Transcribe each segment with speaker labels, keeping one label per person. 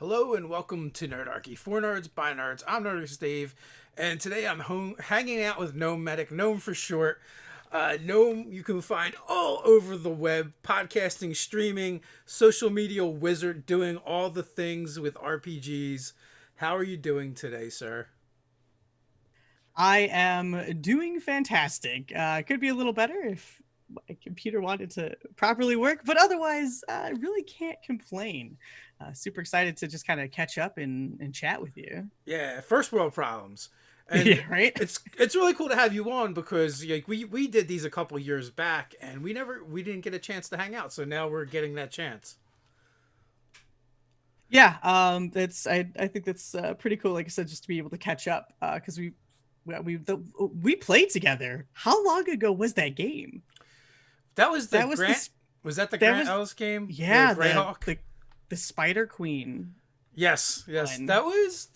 Speaker 1: Hello and welcome to Nerdarchy. For nerds, by nerds. I'm Nerdarchy Dave, and today I'm hanging out with Gnome Medic, Gnome for short. Gnome you can find all over the web, podcasting, streaming, social media wizard, doing all the things with RPGs. How are you doing today, sir?
Speaker 2: I am doing fantastic. Could be a little better if my computer wanted to properly work, but otherwise, I really can't complain. Super excited to just kind of catch up and chat with you.
Speaker 1: Yeah, first world problems. And
Speaker 2: Yeah, right?
Speaker 1: it's really cool to have you on because like we did these a couple years back and we didn't get a chance to hang out. So now we're getting that chance.
Speaker 2: Yeah, I think that's pretty cool. Like I said, just to be able to catch up because we played together. How long ago was that game?
Speaker 1: That was the
Speaker 2: That was
Speaker 1: Grant.
Speaker 2: this.
Speaker 1: Was that the
Speaker 2: That
Speaker 1: Grant
Speaker 2: was
Speaker 1: Ellis game? The
Speaker 2: yeah
Speaker 1: Greyhawk.
Speaker 2: the Spider Queen
Speaker 1: Yes.
Speaker 2: one.
Speaker 1: That was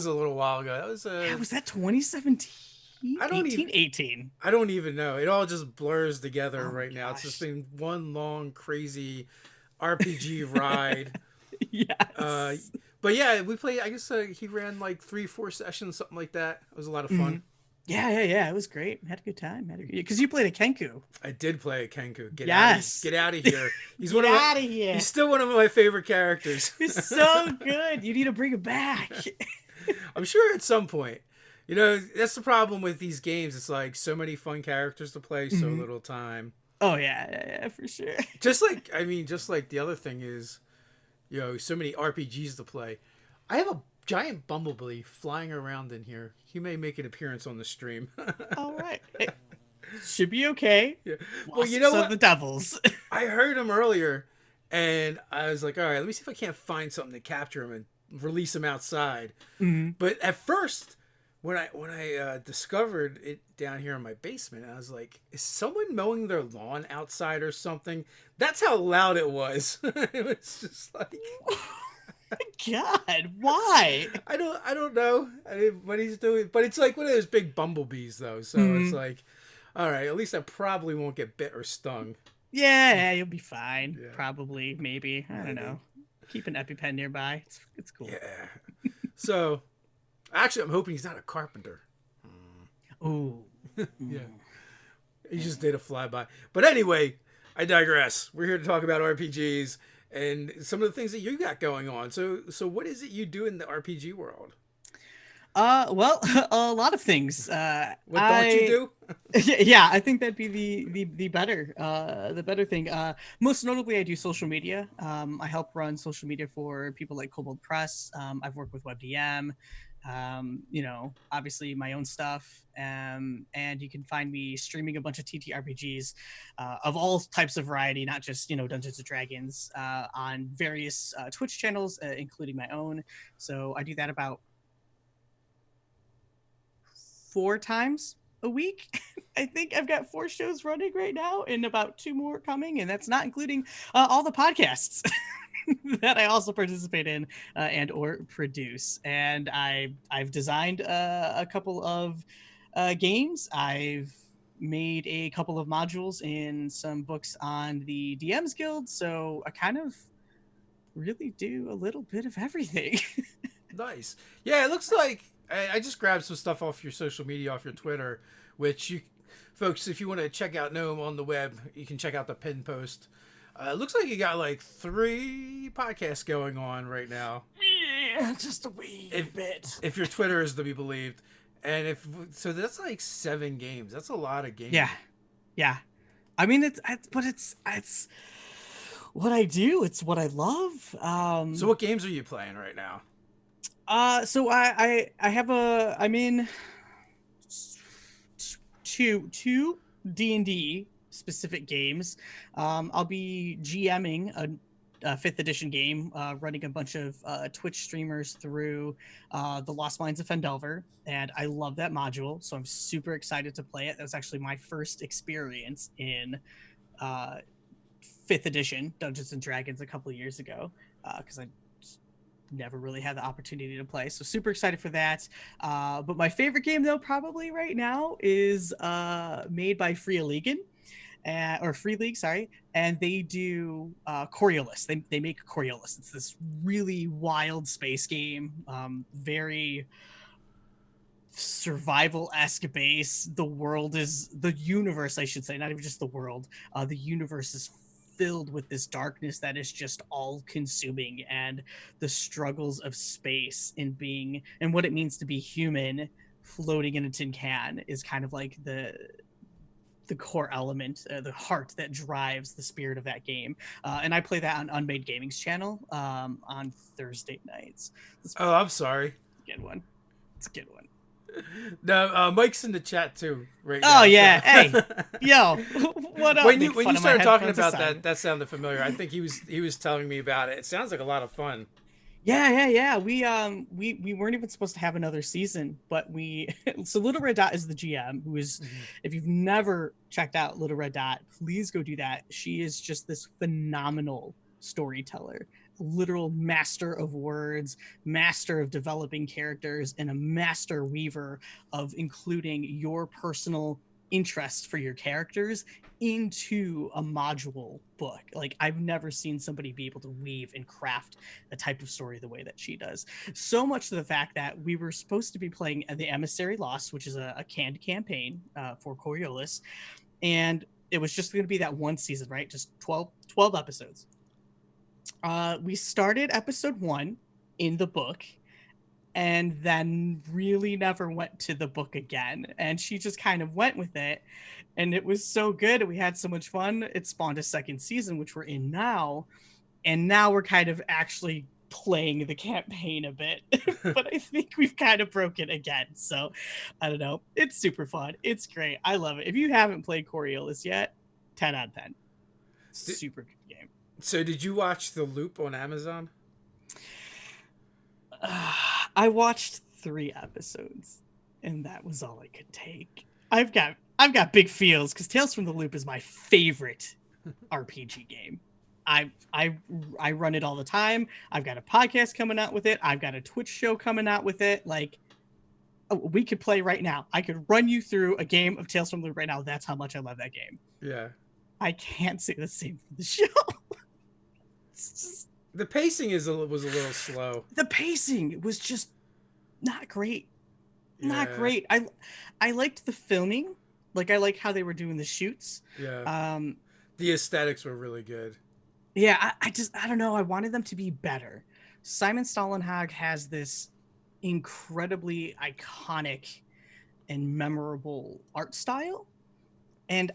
Speaker 1: a little while ago. That was
Speaker 2: Yeah,
Speaker 1: a.
Speaker 2: was that 2017,
Speaker 1: I don't even.
Speaker 2: 18, 18?
Speaker 1: I don't even know. It all just blurs together
Speaker 2: Oh my
Speaker 1: right now. It's just
Speaker 2: gosh.
Speaker 1: been one long crazy RPG ride. Uh,
Speaker 2: Yes.
Speaker 1: but yeah, we played. I guess he ran like 3, 4 sessions, something like that. It was a lot of fun.
Speaker 2: Mhm. Yeah. It was great. Had a good time. Because you played a Kenku.
Speaker 1: I did play a Kenku.
Speaker 2: Yes.
Speaker 1: Get out of here. He's one
Speaker 2: Get
Speaker 1: of my.
Speaker 2: out of here.
Speaker 1: He's still one of my favorite characters.
Speaker 2: It's so good. You need to bring it back.
Speaker 1: I'm sure at some point. You know, that's the problem with these games. It's like so many fun characters to play, so
Speaker 2: Mhm.
Speaker 1: little time.
Speaker 2: Oh yeah, for sure.
Speaker 1: Just like the other thing is, so many RPGs to play. I have a giant bumblebee flying around in here. He may make an appearance on the stream.
Speaker 2: All right. It should be okay.
Speaker 1: Yeah. Well, you know
Speaker 2: Wasps of
Speaker 1: what?
Speaker 2: the devils.
Speaker 1: I heard him earlier, and I was like, all right, let me see if I can't find something to capture him and release him outside.
Speaker 2: Mhm.
Speaker 1: But at first, when I discovered it down here in my basement, I was like, "Is someone mowing their lawn outside or something?" That's how loud it was. It was just like
Speaker 2: God, why?
Speaker 1: I don't know what he's doing, but it's like one of those big bumblebees though. So it's
Speaker 2: Mhm.
Speaker 1: like, all right, at least I probably won't get bit or stung.
Speaker 2: Yeah, you'll be fine.
Speaker 1: Yeah,
Speaker 2: Probably, maybe. I don't
Speaker 1: maybe.
Speaker 2: know. Keep an EpiPen nearby. It's cool.
Speaker 1: Yeah. So actually, I'm hoping he's not a carpenter.
Speaker 2: Oh.
Speaker 1: Yeah, he just did a flyby. But anyway, I digress. We're here to talk about RPGs and some of the things that you got going on. So what is it you do in the RPG world?
Speaker 2: Well, a lot of things.
Speaker 1: What don't you
Speaker 2: I
Speaker 1: do?
Speaker 2: yeah, I think that'd be the better thing. Most notably, I do social media. I help run social media for people like Kobold Press. I've worked with WebDM. Obviously my own stuff. And you can find me streaming a bunch of TTRPGs of all types of variety, not just Dungeons and Dragons, on various Twitch channels, including my own. So I do that about 4 times a week. I think I've got 4 shows running right now and about 2 more coming, and that's not including all the podcasts that I also participate in and or produce. And I've designed a couple of games. I've made a couple of modules in some books on the DMs Guild. So I kind of really do a little bit of everything.
Speaker 1: Nice. Yeah, it looks like I just grabbed some stuff off your social media, off your Twitter, which you folks, if you want to check out Gnome on the web, you can check out the pin post. It looks like you got like 3 podcasts going on right now.
Speaker 2: Yeah, just a wee
Speaker 1: If
Speaker 2: bit.
Speaker 1: if your Twitter is to be believed, and if so, that's like 7 games. That's a lot of
Speaker 2: Yeah,
Speaker 1: gaming.
Speaker 2: yeah. I mean, it's what I do. It's what I love.
Speaker 1: So, what games are you playing right now?
Speaker 2: So I have I'm in two D&D specific games. I'll be GMing a fifth edition game, running a bunch of Twitch streamers through the Lost Mines of Fendelver, and I love that module, so I'm super excited to play it. That was actually my first experience in uh, fifth edition Dungeons and Dragons a couple of years ago, because I never really had the opportunity to play. So super excited for that. But my favorite game though, probably right now, is made by Free Legion. or Free League, sorry, and they do Coriolis. They make Coriolis. It's this really wild space game, very survival-esque base. The universe, I should say, not even just the world. The universe is filled with this darkness that is just all-consuming, and the struggles of space and what it means to be human floating in a tin can is kind of like the core element, the heart that drives the spirit of that game. And I play that on Unmade Gaming's channel on Thursday nights.
Speaker 1: Oh, I'm sorry.
Speaker 2: Good one. It's a good one.
Speaker 1: No, Mike's in the chat too right
Speaker 2: now. Oh yeah,
Speaker 1: so.
Speaker 2: Hey, yo, what up?
Speaker 1: When you started talking about that sounded familiar. I think he was telling me about it. It sounds like a lot of fun.
Speaker 2: Yeah. We weren't even supposed to have another season, but so Little Red Dot is the GM who is, if you've never checked out Little Red Dot, please go do that. She is just this phenomenal storyteller, literal master of words, master of developing characters, and a master weaver of including your personal interest for your characters into a module book. Like, I've never seen somebody be able to weave and craft a type of story the way that she does. So much to the fact that we were supposed to be playing the Emissary Lost, which is a canned campaign for Coriolis, and it was just going to be that one season, right? Just 12 episodes. We started episode 1 in the book, and then really never went to the book again. And she just kind of went with it. And it was so good. We had so much fun. It spawned a second season, which we're in now. And now we're kind of actually playing the campaign a bit. But I think we've kind of broken again. So I don't know. It's super fun. It's great. I love it. If you haven't played Coriolis yet, 10 out of 10. Super good game.
Speaker 1: So did you watch The Loop on Amazon?
Speaker 2: I watched 3 episodes, and that was all I could take. I've got big feels because Tales from the Loop is my favorite RPG game. I run it all the time. I've got a podcast coming out with it. I've got a Twitch show coming out with it. Like, we could play right now. I could run you through a game of Tales from the Loop right now. That's how much I love that game.
Speaker 1: Yeah.
Speaker 2: I can't say the same for the show. It's just,
Speaker 1: the pacing was a little slow.
Speaker 2: The pacing was just not great.
Speaker 1: Yeah.
Speaker 2: Not great. I liked the filming. Like, I like how they were doing the shoots.
Speaker 1: Yeah. The aesthetics were really good.
Speaker 2: Yeah, I don't know. I wanted them to be better. Simon Stålenhag has this incredibly iconic and memorable art style, and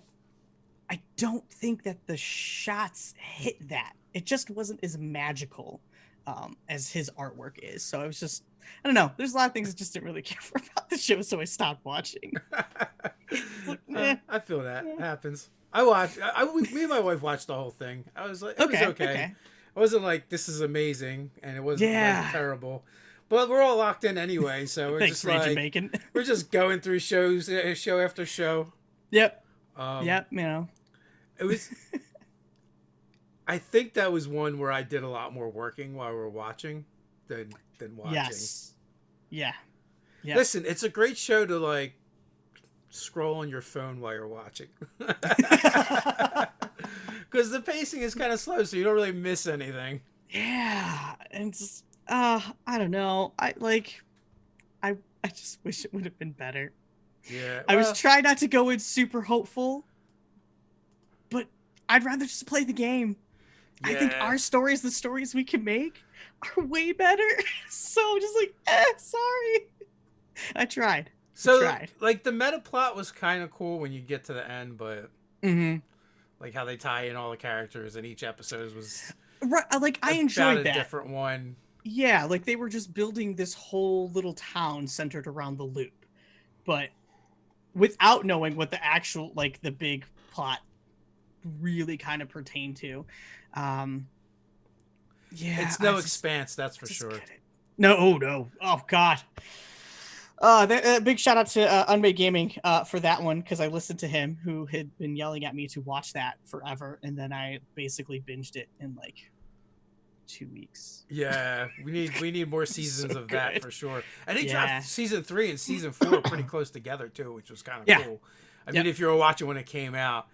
Speaker 2: I don't think that the shots hit that. It just wasn't as magical as his artwork is. So I was just, I don't know. There's a lot of things I just didn't really care for about the show, so I stopped watching.
Speaker 1: Like, I feel that. It happens. Me and my wife watched the whole thing. I was like, it was okay. It wasn't like, this is amazing, and it wasn't like terrible. But we're all locked in anyway, so we're just like, we're just going through show after show.
Speaker 2: Yep. Yep, you know.
Speaker 1: It was... I think that was one where I did a lot more working while we were watching than watching.
Speaker 2: Yes. Yeah.
Speaker 1: Yep. Listen, it's a great show to, like, scroll on your phone while you're watching. Because the pacing is kind of slow, so you don't really miss anything.
Speaker 2: Yeah. And just, I don't know. I just wish it would have been better.
Speaker 1: Yeah.
Speaker 2: I was trying not to go in super hopeful, but I'd rather just play the game. Yeah. I think our stories, the stories we can make, are way better. So I'm just like, sorry. I tried.
Speaker 1: Like, the meta plot was kind of cool when you get to the end, but like how they tie in all the characters in each episode was
Speaker 2: right. Like, I enjoyed that.
Speaker 1: A different one.
Speaker 2: Yeah, like they were just building this whole little town centered around the loop, but without knowing what the actual, like, the big plot really kind of pertained to.
Speaker 1: It's no Expanse, that's for sure.
Speaker 2: No. Oh God. Big shout out to Unmade Gaming for that one, because I listened to him, who had been yelling at me to watch that forever, and then I basically binged it in like 2 weeks.
Speaker 1: Yeah, we need more seasons of that for sure. And they dropped season 3 and season 4 pretty close together too, which was kind of cool. I mean, if you were watching when it came out.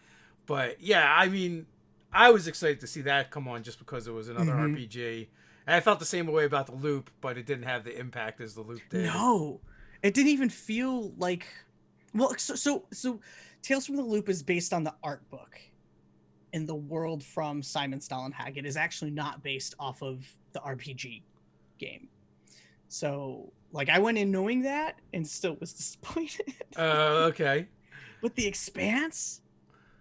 Speaker 1: But yeah, I mean, I was excited to see that come on just because it was another
Speaker 2: Mm-hmm.
Speaker 1: RPG. And I felt the same way about the loop, but it didn't have the impact as the loop did.
Speaker 2: No, it didn't even feel like. Well, so Tales from the Loop is based on the art book, and the world from Simon Stollenhagen is actually not based off of the RPG game. So, like, I went in knowing that and still was disappointed.
Speaker 1: Okay.
Speaker 2: But the Expanse,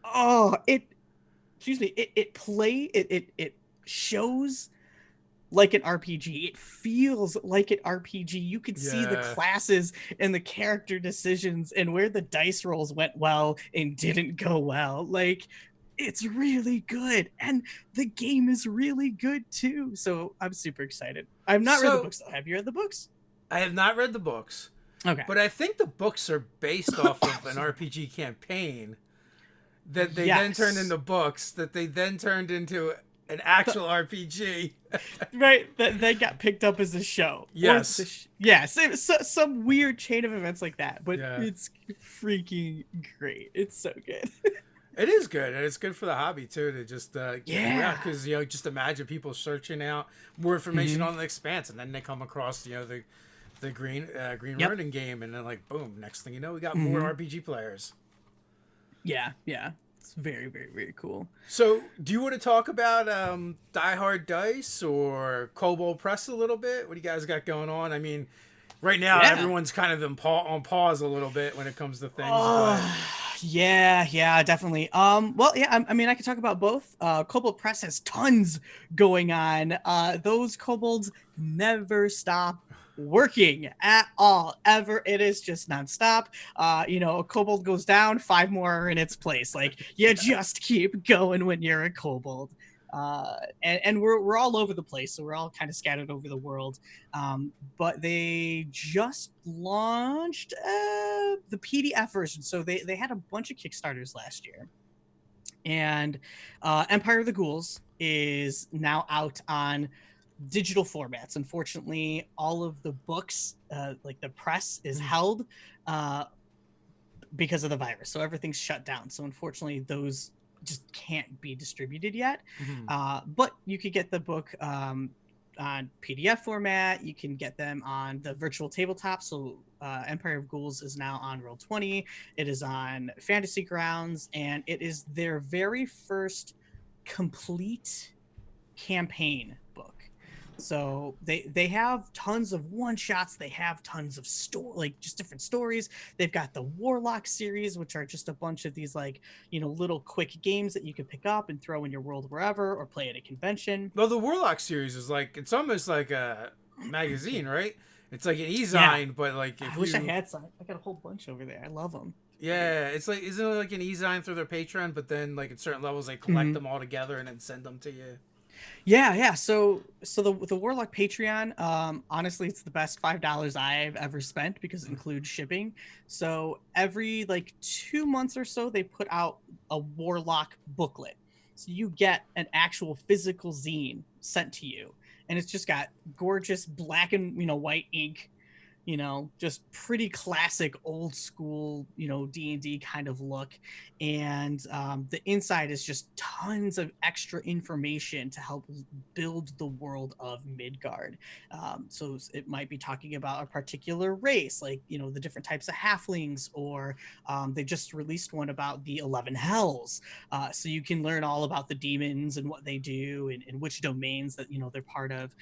Speaker 2: oh, it, excuse me, it shows like an RPG. It feels like an RPG. You could see the
Speaker 1: Yeah.
Speaker 2: classes and the character decisions and where the dice rolls went well and didn't go well. Like, it's really good. And the game is really good too. So I'm super excited. I've not read the
Speaker 1: So
Speaker 2: books though. Have you read the books?
Speaker 1: I have not read the books,
Speaker 2: Okay.
Speaker 1: but I think the books are based off of an RPG campaign that they then turned
Speaker 2: Yes.
Speaker 1: into books that they then turned into an actual RPG.
Speaker 2: Right, that they got picked up as a show.
Speaker 1: Yes.
Speaker 2: Yes, it was some weird chain of events like that, but
Speaker 1: Yeah.
Speaker 2: it's freaking great. It's so good.
Speaker 1: It is good, and it's good for the hobby too to just
Speaker 2: Yeah.
Speaker 1: because just imagine people searching out more information
Speaker 2: Mhm.
Speaker 1: on the Expanse, and then they come across the Green
Speaker 2: Yep.
Speaker 1: Ronin game, and then like boom, next thing you know, we got
Speaker 2: Mhm.
Speaker 1: more RPG players.
Speaker 2: Yeah, yeah. It's very, very, very cool.
Speaker 1: So, do you want to talk about Die Hard Dice or Kobold Press a little bit? What do you guys got going on? I mean, right now
Speaker 2: Yeah.
Speaker 1: everyone's kind of on pause a little bit when it comes to things, but
Speaker 2: Oh, yeah, definitely. Well, yeah, I mean, I could talk about both. Kobold Press has tons going on. Those kobolds never stop working at all, ever. It is just nonstop. A kobold goes down, 5 more are in its place. Like, you just keep going when you're a kobold. And we're all over the place, so we're all kind of scattered over the world. But they just launched the PDF version. So they had a bunch of Kickstarters last year. And Empire of the Ghouls is now out on digital formats. Unfortunately, all of the books, like the press, is held because of the virus. So everything's shut down. So unfortunately, those just can't be distributed yet. But you could get the book on PDF format. You can get them on the virtual tabletop. So Empire of Ghouls is now on Roll20. It is on Fantasy Grounds, and it is their very first complete campaign book. So they have tons of one shots. They have tons of just different stories. They've got the Warlock series, which are just a bunch of these little quick games that you can pick up and throw in your world wherever or play at a convention.
Speaker 1: well, the Warlock series is it's almost like a magazine, right? It's like an e-zine,
Speaker 2: Yeah.
Speaker 1: but like
Speaker 2: I wish I had some. I got a whole bunch over there. I love them.
Speaker 1: Yeah, it's like isn't it like an e-zine through their Patreon? But then like at certain levels they collect them all together and then send them to you.
Speaker 2: Yeah. So the Warlock Patreon, honestly, it's the best $5 I've ever spent because it includes shipping. So every 2 months or so, they put out a Warlock booklet. So you get an actual physical zine sent to you, and it's just got gorgeous black and white ink. Just pretty classic old school, D&D kind of look. And the inside is just tons of extra information to help build the world of Midgard. So it might be talking about a particular race, like, the different types of halflings, or they just released one about the 11 Hells. So you can learn all about the demons and what they do and which domains that, they're part of.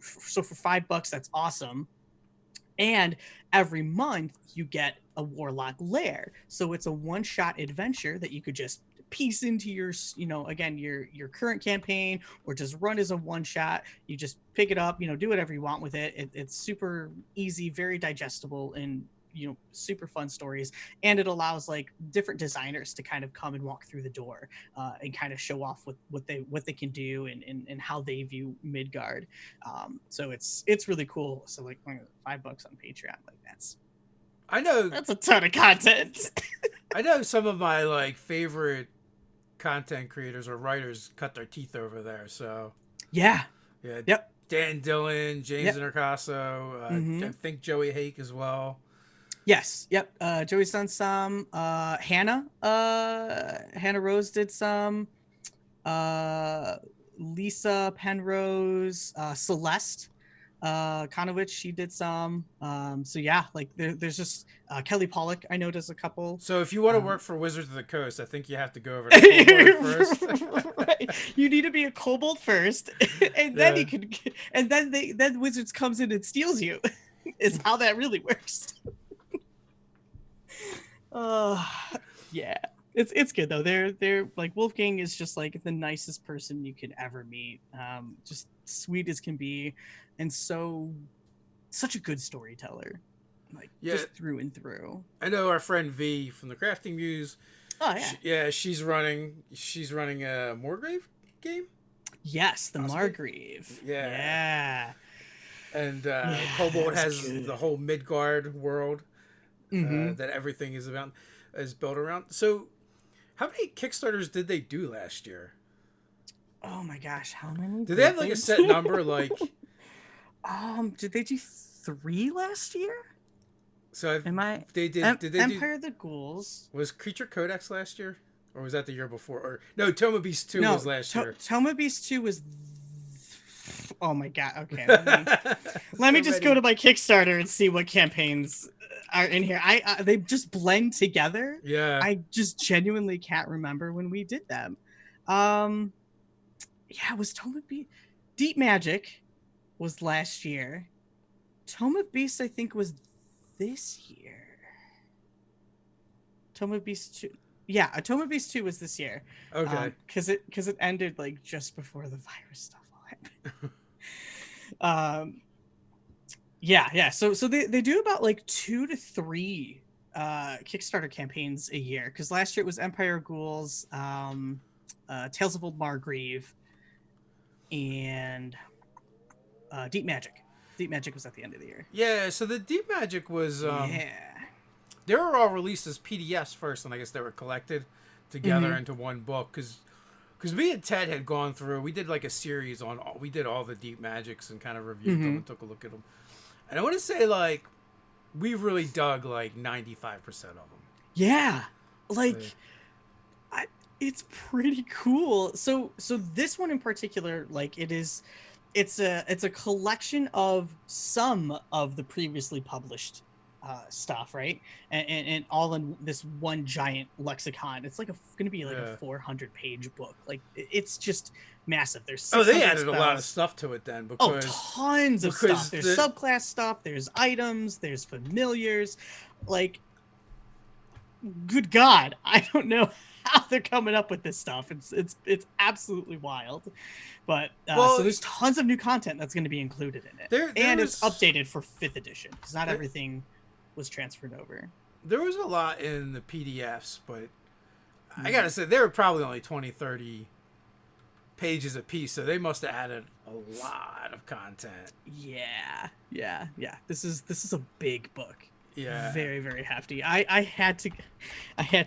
Speaker 2: So for $5, that's awesome. And every month you get a Warlock lair. So it's a one-shot adventure that you could just piece into your, again, your current campaign, or just run as a one-shot. You just pick it up, do whatever you want with it. It's super easy, very digestible, and super fun stories. And it allows different designers to kind of come and walk through the door and kind of show off what they can do and how they view Midgard. So it's really cool. So $5 on Patreon,
Speaker 1: I know
Speaker 2: that's a ton of content.
Speaker 1: I know some of my favorite content creators or writers cut their teeth over there. So
Speaker 2: Yeah.
Speaker 1: Dan Dillon, James Intercasso, I think Joey Hake as well.
Speaker 2: Yes. Yep. Joey's done some. Hannah Rose did some. Uh, Lisa Penrose, Celeste, Conowitch, she did some. So yeah, like there's just Kelly Pollock. I know does a couple.
Speaker 1: So if you want to work for Wizards of the Coast, I think you have to go over to Kobold first.
Speaker 2: Right. You need to be a kobold first, and then you can, and then Wizards comes in and steals you. Is how that really works. Uh, yeah, it's good though. They're like Wolfgang is just like the nicest person you could ever meet. Just sweet as can be, and such a good storyteller, like just through and through.
Speaker 1: I know our friend V from the Crafting Muse.
Speaker 2: Oh yeah,
Speaker 1: she's running a Morgrave game.
Speaker 2: Yes, the Margrave. Yeah.
Speaker 1: And Kobold has the whole Midgard world that everything is built around. So, how many Kickstarters did they do last year?
Speaker 2: Oh my gosh, how many?
Speaker 1: Did they have like a set number? Like,
Speaker 2: did they do 3 last year?
Speaker 1: So
Speaker 2: They did Empire of the Ghouls.
Speaker 1: Was Creature Codex last year, or was that the year before? Or no, Tome Beast 2 was last year.
Speaker 2: Tome Beast 2 was. Oh my god! Okay, let me just go to my Kickstarter and see what campaigns are in here. They just blend together.
Speaker 1: Yeah,
Speaker 2: I just genuinely can't remember when we did them. Yeah, it was Tome of Beast. Deep Magic was last year. Tome of Beast, I think, was this year. Tome of Beast 2. Yeah, Tome of Beast 2 was this year.
Speaker 1: Okay.
Speaker 2: Because it ended like just before the virus stuff all happened. Yeah. So they do about like 2 to 3 Kickstarter campaigns a year. Because last year it was Empire of Ghouls, Tales of Old Margrave, and Deep Magic. Deep Magic was at the end of the year.
Speaker 1: Yeah, so the Deep Magic was they were all released as PDFs first, and I guess they were collected together into one book. Because me and Ted had gone through, we did like a series on we did all the Deep Magics and kind of reviewed them and took a look at them. And I want to say like we really dug like 95% of them.
Speaker 2: Yeah, it's pretty cool. So this one in particular, like it's a collection of some of the previously published stuff, right? And all in this one giant lexicon. It's like going to be like a 400-page book. Like it's just massive. There's
Speaker 1: they added a lot of stuff to it then because
Speaker 2: tons of stuff. There's subclass stuff. There's items. There's familiars. Like, good God, I don't know how they're coming up with this stuff. It's absolutely wild. But so there's tons of new content that's going to be included in it, and it's updated for 5th edition because not everything was transferred over.
Speaker 1: There was a lot in the PDFs, but I gotta say they were probably only 20-30 pages a piece, so they must have added a lot of content.
Speaker 2: Yeah. This is a big book.
Speaker 1: Yeah,
Speaker 2: very, very hefty. I had to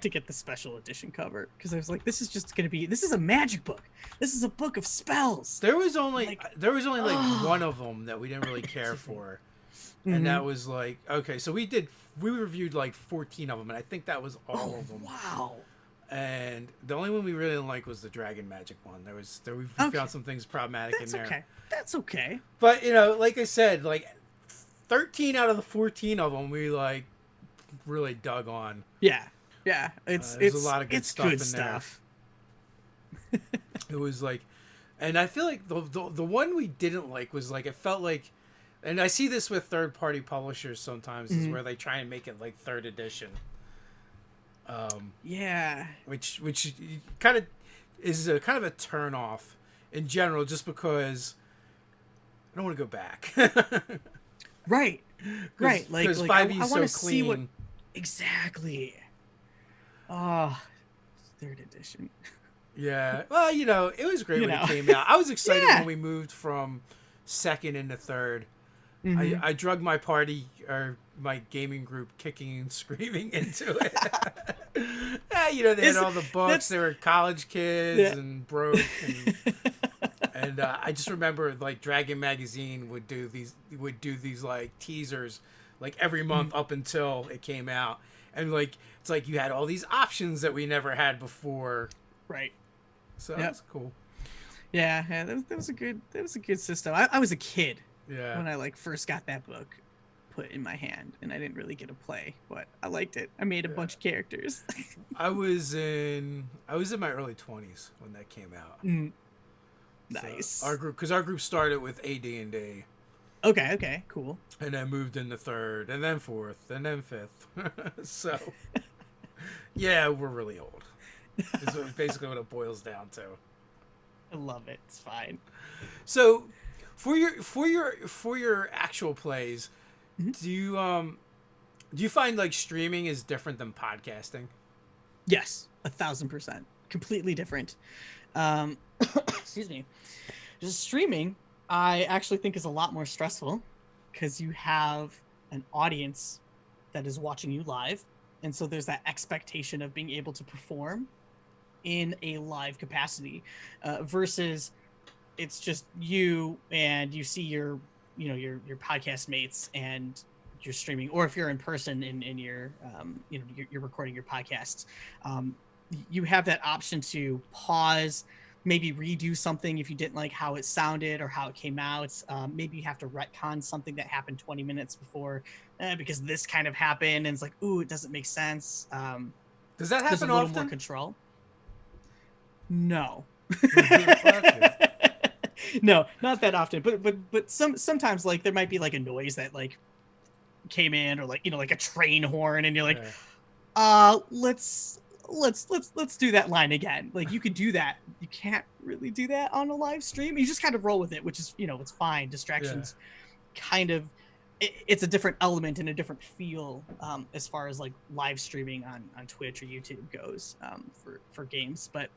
Speaker 2: get the special edition cover because I was like, this is a magic book. This is a book of spells.
Speaker 1: There was only like one of them that we didn't really care for, and that was like, okay, so we reviewed like 14 of them, and I think that was all of them.
Speaker 2: Wow.
Speaker 1: And the only one we really didn't like was the Dragon Magic one. We found some things problematic in there.
Speaker 2: That's okay.
Speaker 1: But like I said, like 13 out of the 14 of them we like really dug on.
Speaker 2: Yeah. It's
Speaker 1: a lot of good stuff in
Speaker 2: stuff.
Speaker 1: There. It was like, and I feel like the one we didn't like was like, it felt like, and I see this with third-party publishers sometimes, is where they try and make it like 3rd edition. Which kind of is a kind of a turn off in general, just because I don't want to go back.
Speaker 2: Right. Like
Speaker 1: 5e is so clean.
Speaker 2: See what exactly. 3rd edition.
Speaker 1: Yeah. Well, it was great when it came out. I was excited when we moved from 2nd into 3rd. I drug my party or my gaming group kicking and screaming into it. They had all the books. They were college kids and broke. And I just remember like Dragon Magazine would do these like teasers like every month up until it came out, and like it's like you had all these options that we never had before.
Speaker 2: Right.
Speaker 1: So
Speaker 2: Yep.
Speaker 1: that's cool.
Speaker 2: Yeah, that was a good system. I was a kid
Speaker 1: Yeah.
Speaker 2: when I like first got that book put in my hand, and I didn't really get to play, but I liked it. I made a bunch of characters.
Speaker 1: I was in my early 20s when that came out.
Speaker 2: Nice.
Speaker 1: So our group started with AD&D.
Speaker 2: Okay, cool.
Speaker 1: And then moved into third, and then fourth, and then fifth. So, yeah, we're really old. Is basically what it boils down to.
Speaker 2: I love it. It's fine.
Speaker 1: So, for your actual plays, do you find like streaming is different than podcasting?
Speaker 2: Yes, 1,000%. Completely different. Excuse me. Just streaming, I actually think is a lot more stressful because you have an audience that is watching you live. And so there's that expectation of being able to perform in a live capacity versus it's just you and you see your podcast mates and you're streaming, or if you're in person in your you're recording your podcasts, you have that option to pause, maybe redo something if you didn't like how it sounded or how it came out. Maybe you have to retcon something that happened 20 minutes before because this kind of happened, and it's like, ooh, it doesn't make sense.
Speaker 1: Does that happen
Speaker 2: there's a little
Speaker 1: often?
Speaker 2: more control. No. No, not that often. But sometimes like there might be like a noise that like came in, or like like a train horn, and you're like, let's do that line again. Like you could do that. You can't really do that on a live stream. You just kind of roll with it, which is it's fine. Distractions kind of it's a different element and a different feel as far as like live streaming on Twitch or YouTube goes for games. But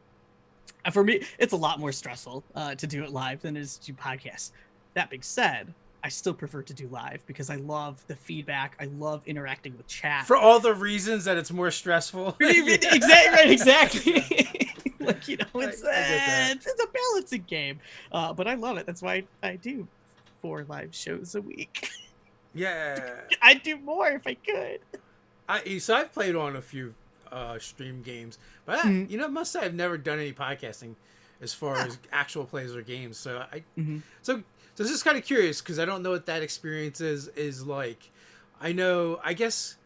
Speaker 2: for me, it's a lot more stressful to do it live than it is to do podcasts. That being said, I still prefer to do live because I love the feedback. I love interacting with chat.
Speaker 1: For all the reasons that it's more stressful.
Speaker 2: Exactly. Like, it's a balancing game. But I love it. That's why I do 4 live shows a week.
Speaker 1: Yeah.
Speaker 2: I'd do more if I could.
Speaker 1: So I've played on a few stream games, but must say I've never done any podcasting as far as actual plays or games. So So this is kind of curious because I don't know what that experience is like. I guess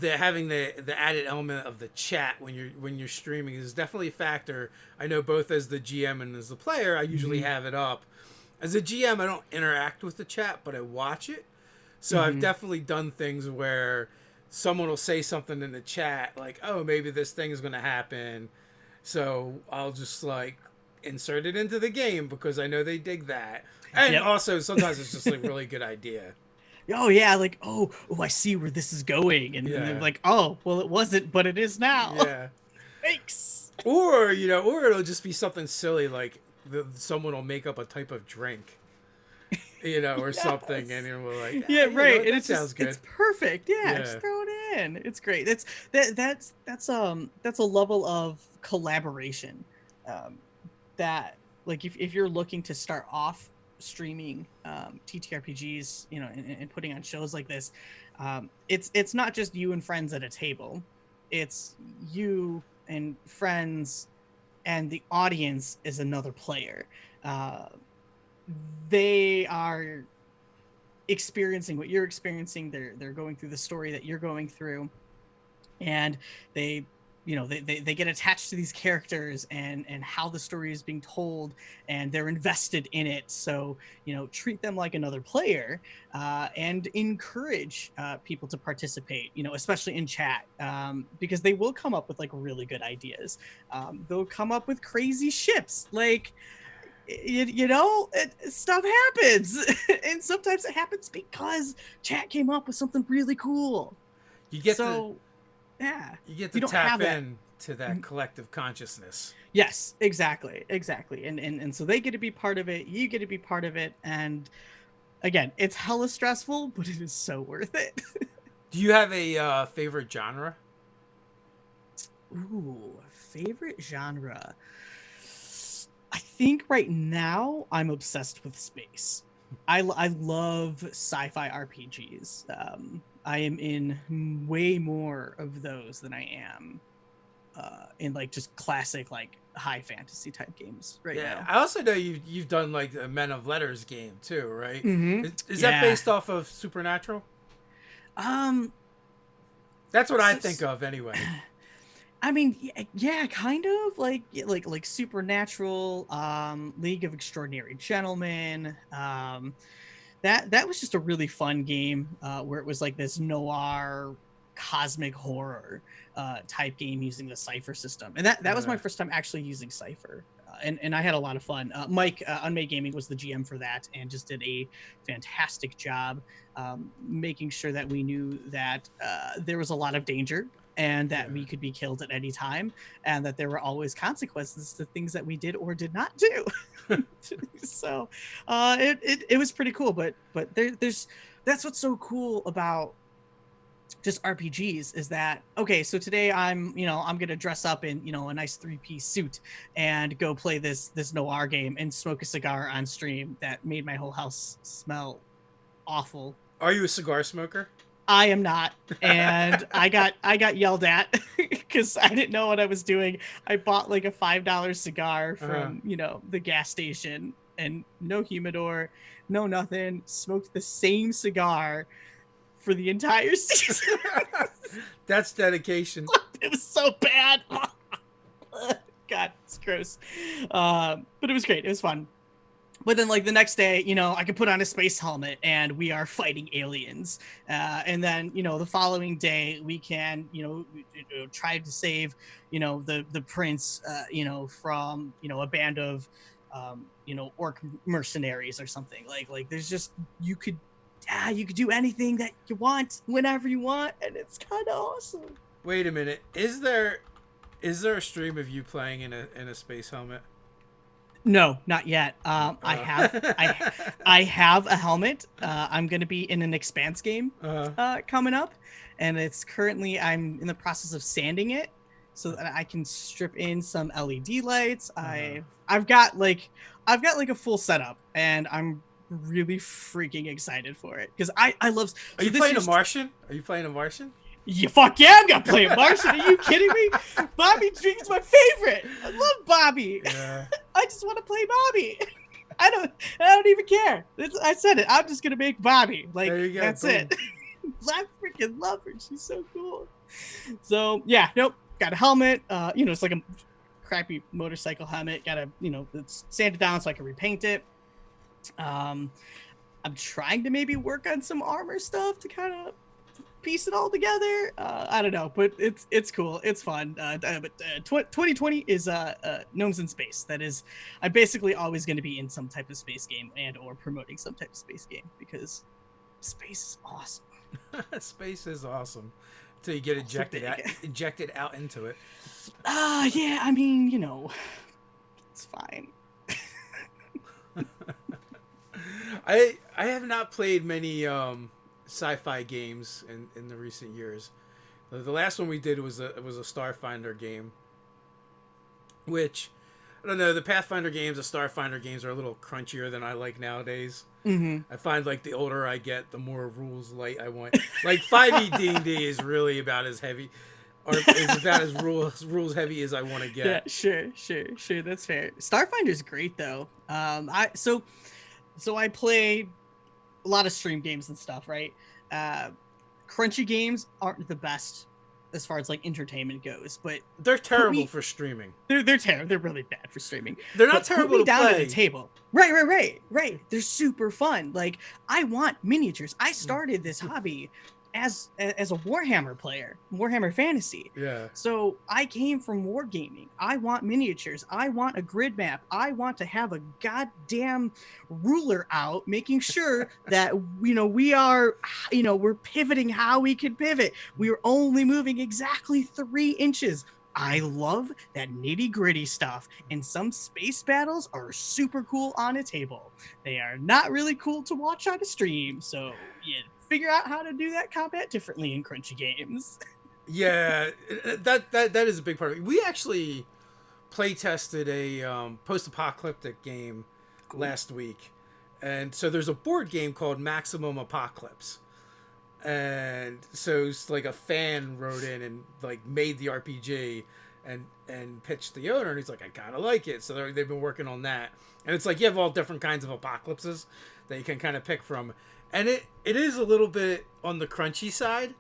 Speaker 1: having the added element of the chat when you're streaming is definitely a factor. I know both as the GM and as the player, I usually have it up. As a GM, I don't interact with the chat, but I watch it. So I've definitely done things where someone will say something in the chat like, "Oh, maybe this thing is going to happen," so I'll just like insert it into the game because I know they dig that. And also sometimes it's just like a really good idea.
Speaker 2: Oh yeah, like I see where this is going, and then like, oh well, it wasn't, but it is now.
Speaker 1: Yeah.
Speaker 2: Thanks.
Speaker 1: Or or it'll just be something silly like someone will make up a type of drink, or something, and we're like,
Speaker 2: right.
Speaker 1: That sounds good.
Speaker 2: It's perfect. Yeah, just throw it in. It's great. That's a level of collaboration. That like if you're looking to start off streaming TTRPGs, and putting on shows like this, it's not just you and friends at a table. It's you and friends, and the audience is another player. They are experiencing what you're experiencing. They're going through the story that you're going through, and they get attached to these characters and how the story is being told, and they're invested in it. So treat them like another player, and encourage people to participate, especially in chat, because they will come up with like really good ideas. They'll come up with crazy ships, like stuff happens. And sometimes it happens because chat came up with something really cool.
Speaker 1: You get
Speaker 2: you
Speaker 1: get to tap in to that collective consciousness.
Speaker 2: Yes, exactly. And so they get to be part of it, you get to be part of it, and again, it's hella stressful, but it is so worth it.
Speaker 1: Do you have a favorite genre?
Speaker 2: Ooh, favorite genre. I think right now I'm obsessed with space. I love sci-fi RPGs. I am in way more of those than I am in like just classic like high fantasy type games right
Speaker 1: Yeah,
Speaker 2: now.
Speaker 1: I also know you've done like a Men of Letters game too, right?
Speaker 2: Mm-hmm.
Speaker 1: Is that
Speaker 2: Yeah.
Speaker 1: based off of Supernatural?
Speaker 2: Um.
Speaker 1: That's what I
Speaker 2: So,
Speaker 1: think of anyway.
Speaker 2: I mean, yeah, kind of like Supernatural, League of Extraordinary Gentlemen. That was just a really fun game where it was like this noir cosmic horror type game using the Cipher system, and that was my first time actually using Cipher. And I had a lot of fun. Mike Unmade Gaming was the GM for that and just did a fantastic job making sure that we knew that there was a lot of danger and that
Speaker 1: Yeah.
Speaker 2: we could be killed at any time and that there were always consequences to things that we did or did not do. So it was pretty cool, but there's that's what's so cool about just RPGs is that okay, so today I'm gonna dress up in a nice 3-piece suit and go play this noir game and smoke a cigar on stream that made my whole house smell awful.
Speaker 1: Are you a cigar smoker?
Speaker 2: I am not, and I got yelled at because I didn't know what I was doing. I bought like a $5 cigar
Speaker 1: Uh-huh.
Speaker 2: from the gas station, and no humidor, no nothing. Smoked the same cigar for the entire season.
Speaker 1: That's dedication.
Speaker 2: It was so bad. God, it's gross. But it was great. It was fun. But then, like the next day, I could put on a space helmet and we are fighting aliens. And then, the following day, we can, try to save, the prince, from, a band of, orc mercenaries or something. Like there's just you could do anything that you want whenever you want, and it's kind of awesome.
Speaker 1: Wait a minute. Is there a stream of you playing in a space helmet?
Speaker 2: No, not yet. I
Speaker 1: Uh,
Speaker 2: have I have a helmet. I'm gonna be in an Expanse game
Speaker 1: uh,
Speaker 2: coming up, and I'm in the process of sanding it so that I can strip in some LED lights.
Speaker 1: uh.
Speaker 2: I've got like a full setup, and I'm really freaking excited for it because I love
Speaker 1: Are
Speaker 2: so
Speaker 1: you
Speaker 2: this
Speaker 1: playing a
Speaker 2: year's
Speaker 1: Martian? Are you playing a Martian?
Speaker 2: Yeah, fuck yeah, I'm gonna play Martian. Are you kidding me? Bobby Drink's my favorite. I love Bobby.
Speaker 1: Yeah.
Speaker 2: I just want to play Bobby. I don't even care. I said it. I'm just gonna make Bobby. Like
Speaker 1: There you go.
Speaker 2: that's
Speaker 1: Boom.
Speaker 2: it. I freaking love her. She's so cool. So yeah, nope. Got a helmet. It's like a crappy motorcycle helmet. Got to it's sanded down so I can repaint it. Um, I'm trying to maybe work on some armor stuff to kind of piece it all together. I don't know, but it's cool. It's fun. But 2020 is Gnomes in Space. That is, I'm basically always going to be in some type of space game and or promoting some type of space game because space is awesome.
Speaker 1: Space is awesome. Until you get ejected out into it.
Speaker 2: Yeah. I mean, it's fine.
Speaker 1: I have not played many sci-fi games in the recent years. The last one we did was a Starfinder game, which I don't know. The Pathfinder games, the Starfinder games are a little crunchier than I like nowadays.
Speaker 2: Mm-hmm.
Speaker 1: I find like the older I get, the more rules light I want. Like 5e D&D is really about as heavy, or is about as rules heavy as I want to get.
Speaker 2: Yeah, sure. That's fair. Starfinder's great though. So I play a lot of stream games and stuff, right? Crunchy games aren't the best as far as like entertainment goes, but
Speaker 1: They're terrible for streaming.
Speaker 2: they're terrible. They're really bad for streaming.
Speaker 1: They're not
Speaker 2: But put
Speaker 1: terrible
Speaker 2: me
Speaker 1: to
Speaker 2: down
Speaker 1: play.
Speaker 2: at the table. Right. They're super fun. Like I want miniatures. I started this hobby as a Warhammer player, Warhammer Fantasy.
Speaker 1: Yeah.
Speaker 2: So I came from wargaming. I want miniatures. I want a grid map. I want to have a goddamn ruler out, making sure that we are, we're pivoting how we can pivot. We're only moving exactly 3 inches. I love that nitty gritty stuff, and some space battles are super cool on a table. They are not really cool to watch on a stream, so yeah, figure out how to do that combat differently in crunchy games.
Speaker 1: Yeah, that is a big part of it. We actually play tested a post-apocalyptic game
Speaker 2: Cool.
Speaker 1: last week, And so there's a board game called Maximum Apocalypse. And so it's like a fan wrote in and like made the RPG and pitched the owner, and he's like, I kind of like it. So they've been working on that. And it's like you have all different kinds of apocalypses that you can kind of pick from. And it is a little bit on the crunchy side.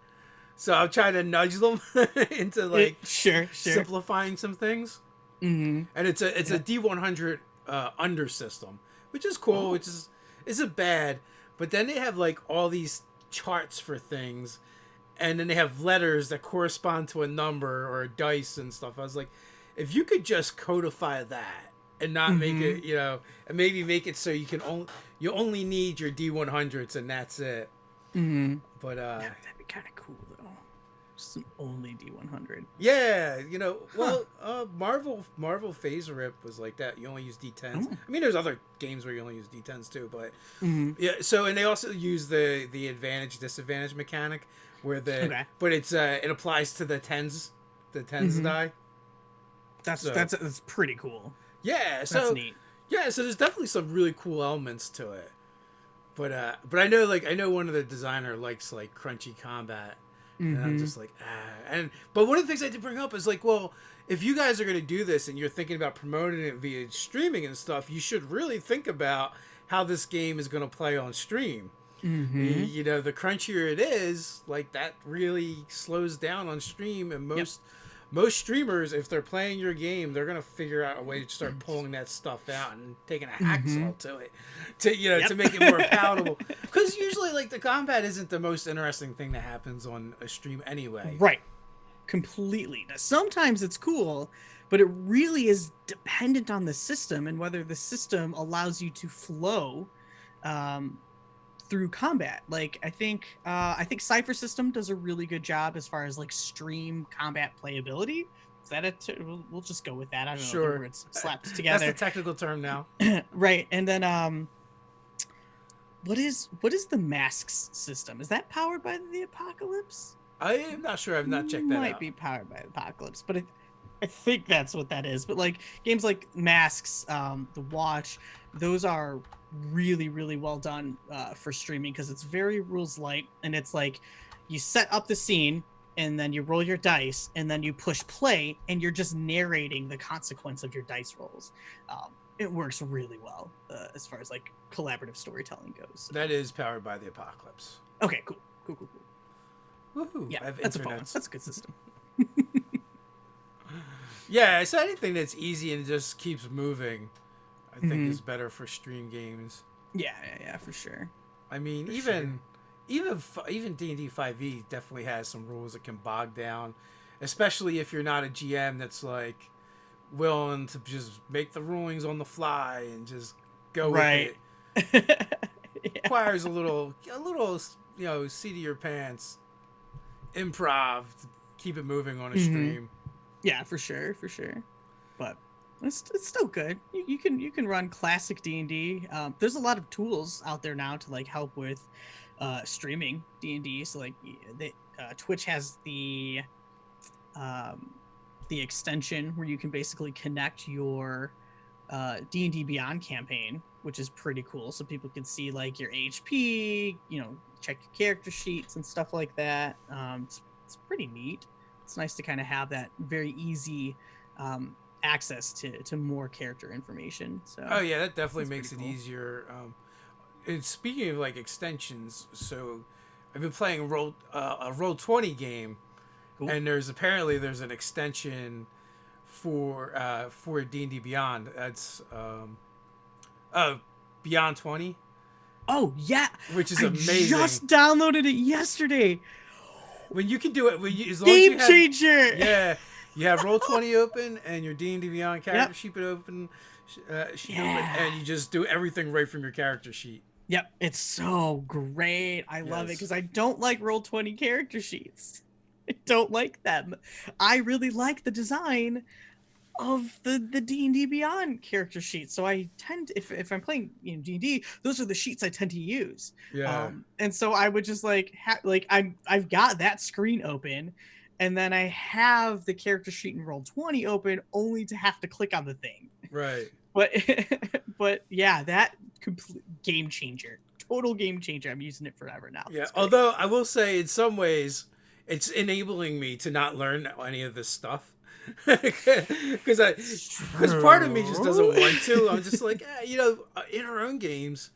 Speaker 1: So I'm trying to nudge them into like
Speaker 2: sure
Speaker 1: simplifying some things.
Speaker 2: Mm-hmm.
Speaker 1: And it's a D100 under system, which is cool, which isn't bad. But then they have like all these charts for things, and then they have letters that correspond to a number or a dice and stuff. I was like, if you could just codify that and not make it, and maybe make it so you only need your D100s and that's it.
Speaker 2: Mm-hmm.
Speaker 1: But
Speaker 2: that'd be kind of cool though. Just an only D100.
Speaker 1: Yeah, Marvel Phase Rip was like that. You only use D10s. I mean, there's other games where you only use D10s too, but yeah. So, and they also use the advantage disadvantage mechanic, where but it applies to the tens die.
Speaker 2: That's pretty cool.
Speaker 1: Yeah, so
Speaker 2: that's neat.
Speaker 1: Yeah, so there's definitely some really cool elements to it. But I know one of the designer likes like crunchy combat. And I'm just like, but one of the things I did bring up is like, well, if you guys are going to do this and you're thinking about promoting it via streaming and stuff, you should really think about how this game is going to play on stream. Mm-hmm. The crunchier it is, like that really slows down on stream, and most streamers, if they're playing your game, they're gonna figure out a way to start pulling that stuff out and taking a hacksaw to it, to make it more palatable. Because usually, like, the combat isn't the most interesting thing that happens on a stream anyway.
Speaker 2: Right. Completely. Now, sometimes it's cool, but it really is dependent on the system and whether the system allows you to flow through combat. Like, I think Cypher System does a really good job as far as like stream combat playability. Is that it? We'll just go with that. I don't know where it's slapped together.
Speaker 1: That's the technical term now.
Speaker 2: Right. And then what is the Masks system? Is that powered by the Apocalypse?
Speaker 1: I am not sure. I've not checked that out.
Speaker 2: Might be powered by Apocalypse, but I think that's what that is. But like games like Masks, The Watch, those are really, really well done for streaming because it's very rules light, and it's like you set up the scene and then you roll your dice and then you push play and you're just narrating the consequence of your dice rolls. It works really well as far as like collaborative storytelling goes.
Speaker 1: That is powered by the Apocalypse.
Speaker 2: Okay, cool.
Speaker 1: Woohoo!
Speaker 2: Yeah, that's a bonus. That's a good system.
Speaker 1: Yeah, so anything that's easy and just keeps moving, I think is better for stream games.
Speaker 2: Yeah, for sure.
Speaker 1: I mean, even D&D 5e definitely has some rules that can bog down, especially if you're not a GM that's like willing to just make the rulings on the fly and just go with it. Requires a little seat of your pants improv to keep it moving on a stream.
Speaker 2: Yeah, for sure. But it's still good. You can run classic D&D. There's a lot of tools out there now to like help with streaming D&D. So like Twitch has the extension where you can basically connect your D&D Beyond campaign, which is pretty cool. So people can see like your HP, check your character sheets and stuff like that. It's pretty neat. It's nice to kind of have that very easy access to more character information. So
Speaker 1: that definitely makes it easier. And speaking of like extensions, so I've been playing a Roll20 game, and there's an extension for D&D Beyond. That's Beyond 20.
Speaker 2: Oh yeah,
Speaker 1: which is amazing.
Speaker 2: Just downloaded it yesterday.
Speaker 1: When you can do it, as long
Speaker 2: Game
Speaker 1: as you
Speaker 2: changer.
Speaker 1: Yeah, you have Roll20 open and your D&D Beyond character sheet open, and you just do everything right from your character sheet.
Speaker 2: Yep, it's so great. I love it because I don't like Roll20 character sheets. I don't like them. I really like the design of the D&D Beyond character sheet. So I tend to, if I'm playing D&D, those are the sheets I tend to use.
Speaker 1: Yeah.
Speaker 2: And so I would just I've got that screen open, and then I have the character sheet in Roll20 open only to have to click on the thing.
Speaker 1: Right.
Speaker 2: But yeah, that game changer. Total game changer. I'm using it forever now.
Speaker 1: Yeah. Although I will say, in some ways, it's enabling me to not learn any of this stuff. Because part of me just doesn't want to. I'm just like, in our own games,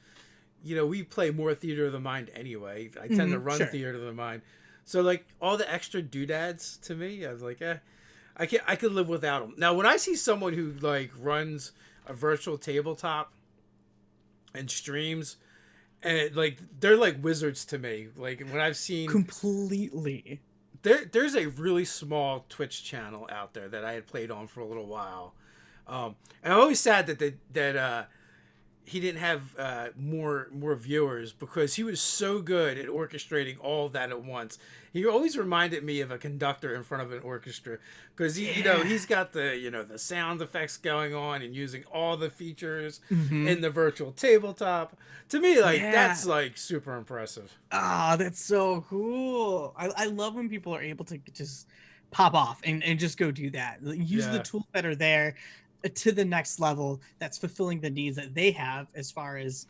Speaker 1: we play more theater of the mind anyway. I tend to run theater of the mind. So like all the extra doodads to me, I was like, I could live without them. Now, when I see someone who like runs a virtual tabletop and streams, and like they're like wizards to me. Like when I've seen
Speaker 2: completely.
Speaker 1: There's a really small Twitch channel out there that I had played on for a little while, and I'm always sad that he didn't have more viewers, because he was so good at orchestrating all of that at once. He always reminded me of a conductor in front of an orchestra, because he's got the the sound effects going on and using all the features in the virtual tabletop. To me, that's like super impressive.
Speaker 2: Ah, that's so cool. I love when people are able to just pop off and just go do that. Use the tools that are there to the next level that's fulfilling the needs that they have as far as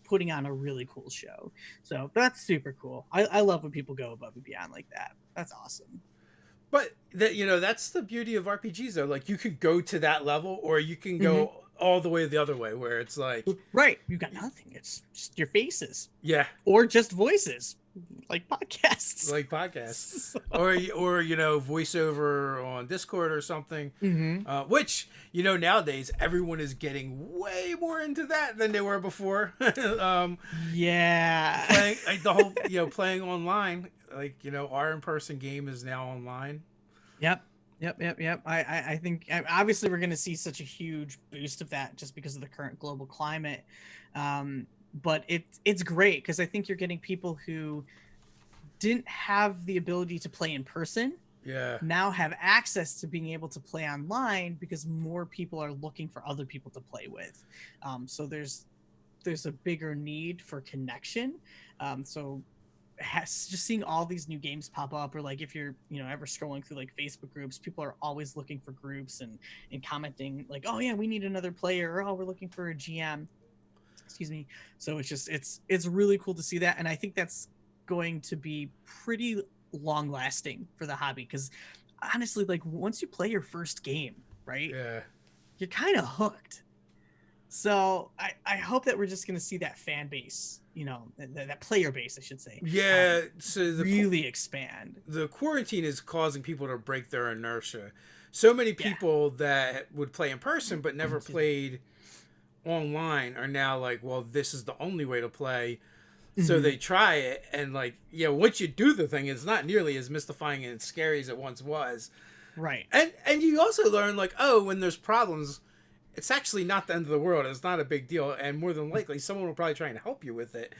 Speaker 2: putting on a really cool show. So that's super cool. I love when people go above and beyond like that. That's awesome.
Speaker 1: But that's the beauty of RPGs though. Like you could go to that level, or you can go all the way the other way, where it's like,
Speaker 2: right, you got nothing. It's just your faces.
Speaker 1: Yeah.
Speaker 2: Or just voices. Like podcasts.
Speaker 1: Or voiceover on Discord or something. Which, nowadays everyone is getting way more into that than they were before.
Speaker 2: Yeah.
Speaker 1: Playing like the whole playing online. Like, our in-person game is now online.
Speaker 2: Yep. I think obviously we're going to see such a huge boost of that just because of the current global climate. But it's great because I think you're getting people who didn't have the ability to play in person.
Speaker 1: Yeah.
Speaker 2: Now have access to being able to play online because more people are looking for other people to play with. So there's a bigger need for connection. Just seeing all these new games pop up, or like if you're ever scrolling through like Facebook groups, people are always looking for groups and commenting like, oh yeah, we need another player, or oh, we're looking for a GM. Excuse me. So it's really cool to see that, and I think that's going to be pretty long lasting for the hobby, because honestly, like once you play your first game, right, you're kind of hooked. So I hope that we're just going to see that fan base, that player base, I should say.
Speaker 1: Yeah,
Speaker 2: really expand.
Speaker 1: The quarantine is causing people to break their inertia. So many people that would play in person but never played online are now like, well, this is the only way to play. So they try it, and like, once you do the thing, it's not nearly as mystifying and scary as it once was.
Speaker 2: Right.
Speaker 1: And you also learn like, oh, when there's problems, it's actually not the end of the world. It's not a big deal. And more than likely, someone will probably try and help you with it,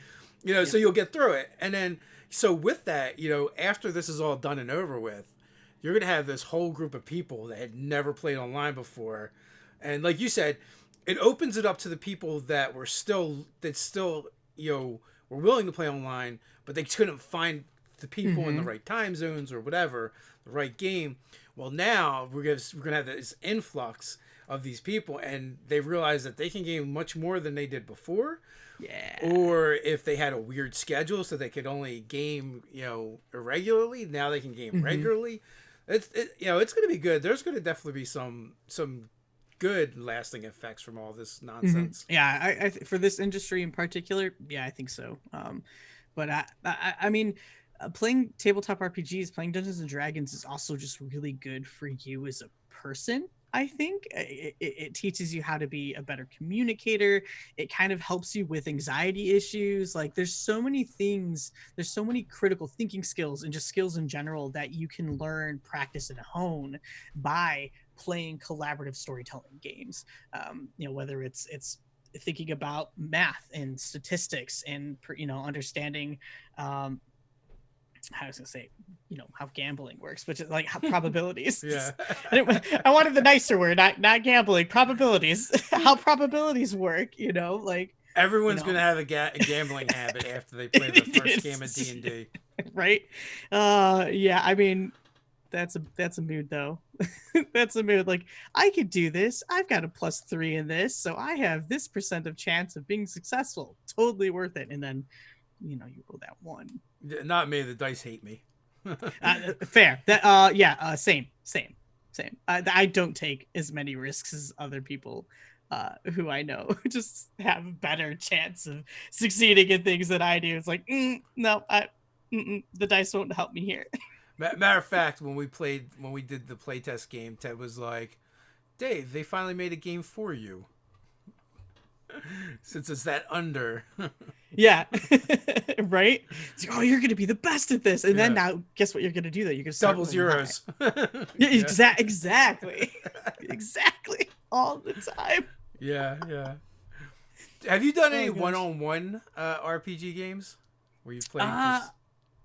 Speaker 1: so you'll get through it. And then, so with that, after this is all done and over with, you're going to have this whole group of people that had never played online before. And like you said, it opens it up to the people that were still, were willing to play online, but they couldn't find the people in the right time zones or whatever, the right game. Well, now we're going to have this influx of these people, and they realize that they can game much more than they did before.
Speaker 2: Yeah.
Speaker 1: Or if they had a weird schedule so they could only game, irregularly, now they can game regularly. It's going to be good. There's going to definitely be some good lasting effects from all this nonsense.
Speaker 2: Yeah, I for this industry in particular, yeah, I think so. But I mean, playing tabletop RPGs, playing Dungeons and Dragons is also just really good for you as a person. I think it teaches you how to be a better communicator. It kind of helps you with anxiety issues. Like there's so many things, there's so many critical thinking skills and just skills in general that you can learn, practice, and hone by playing collaborative storytelling games. Whether it's thinking about math and statistics and understanding I was gonna say, how gambling works, but just like how probabilities.
Speaker 1: Yeah.
Speaker 2: I wanted the nicer word, not gambling. Probabilities. How probabilities work. Like
Speaker 1: everyone's gonna have a gambling habit after they play the first game of D&D.
Speaker 2: Right. Yeah. I mean, that's a mood though. That's a mood. Like I could do this. I've got a +3 in this, so I have this % of chance of being successful. totally worth it. And then, you roll that one.
Speaker 1: Not me. The dice hate me.
Speaker 2: Fair. That yeah, same. I don't take as many risks as other people who I know just have a better chance of succeeding in things than I do. It's like, no, the dice won't help me here.
Speaker 1: Matter of fact, when we did the playtest game, Ted was like, "Dave, they finally made a game for you." Since it's that under.
Speaker 2: Yeah. Right? It's like, oh, you're going to be the best at this. And then
Speaker 1: Yeah.
Speaker 2: now, guess what you're going to do, though? You're going to
Speaker 1: Double zeros.
Speaker 2: Yeah, exactly. Exactly. All the time.
Speaker 1: Yeah. Have you done any
Speaker 2: gosh.
Speaker 1: one-on-one RPG games where you've played?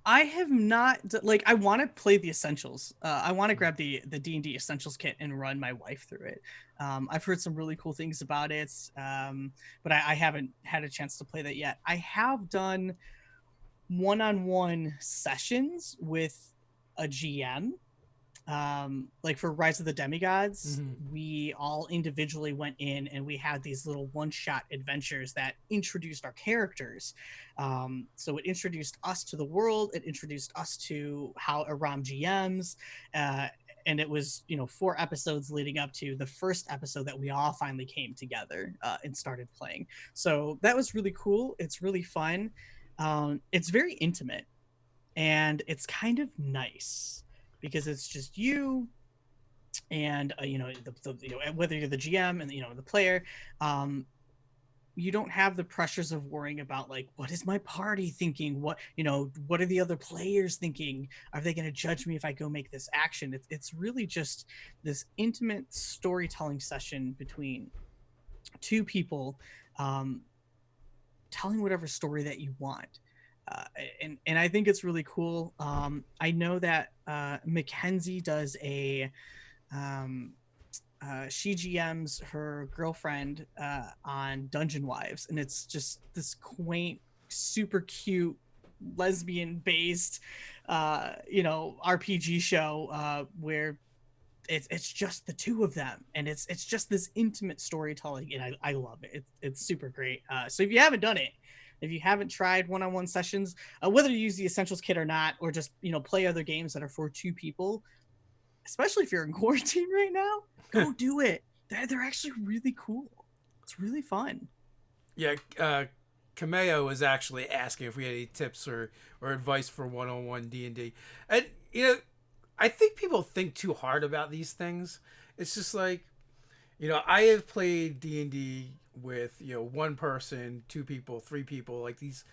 Speaker 2: I have not. Like, I want to play the essentials. I want to grab the D&D essentials kit and run my wife through it. I've heard some really cool things about it, but I haven't had a chance to play that yet. I have done one-on-one sessions with a GM. Like for Rise of the Demigods, we all individually went in and we had these little one-shot adventures that introduced our characters. So it introduced us to the world, it introduced us to how Aram GMs, and it was 4 episodes leading up to the first episode that we all finally came together and started playing. So that was really cool. It's really fun. It's very intimate and it's kind of nice because it's just you and whether you're the GM and the player, you don't have the pressures of worrying about like, what is my party thinking, what are the other players thinking, are they going to judge me if I go make this action. It's really just this intimate storytelling session between 2 people, telling whatever story that you want. And I think it's really cool. I know that Mackenzie does she GMs her girlfriend on Dungeon Wives, and it's just this quaint, super cute, lesbian-based, RPG show where it's just the 2 of them, and it's just this intimate storytelling, and I love it. It's super great. So if you haven't done it, if you haven't tried one-on-one sessions, whether you use the Essentials Kit or not, or just play other games that are for 2 people, especially if you're in quarantine right now, go do it. They're actually really cool. It's really fun.
Speaker 1: Yeah, Kameo was actually asking if we had any tips or advice for one-on-one D&D. And, I think people think too hard about these things. It's just like, I have played D&D with, 1 person, 2 people, 3 people, like these,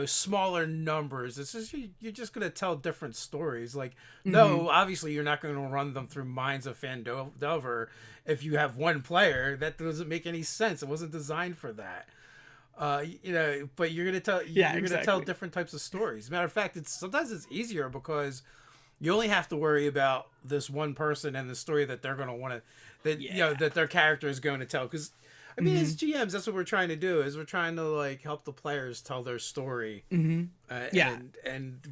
Speaker 1: smaller numbers. It's just, you're just going to tell different stories. Like, no, obviously you're not going to run them through Minds of Fandelver if you have 1 player. That doesn't make any sense. It wasn't designed for that. But you're going to tell, gonna tell different types of stories. Matter of fact, sometimes it's easier because you only have to worry about this 1 person and the story that they're going to want to, that their character is going to tell. Because, I mean, as GMs, that's what we're trying to do, is we're trying to, like, help the players tell their story. And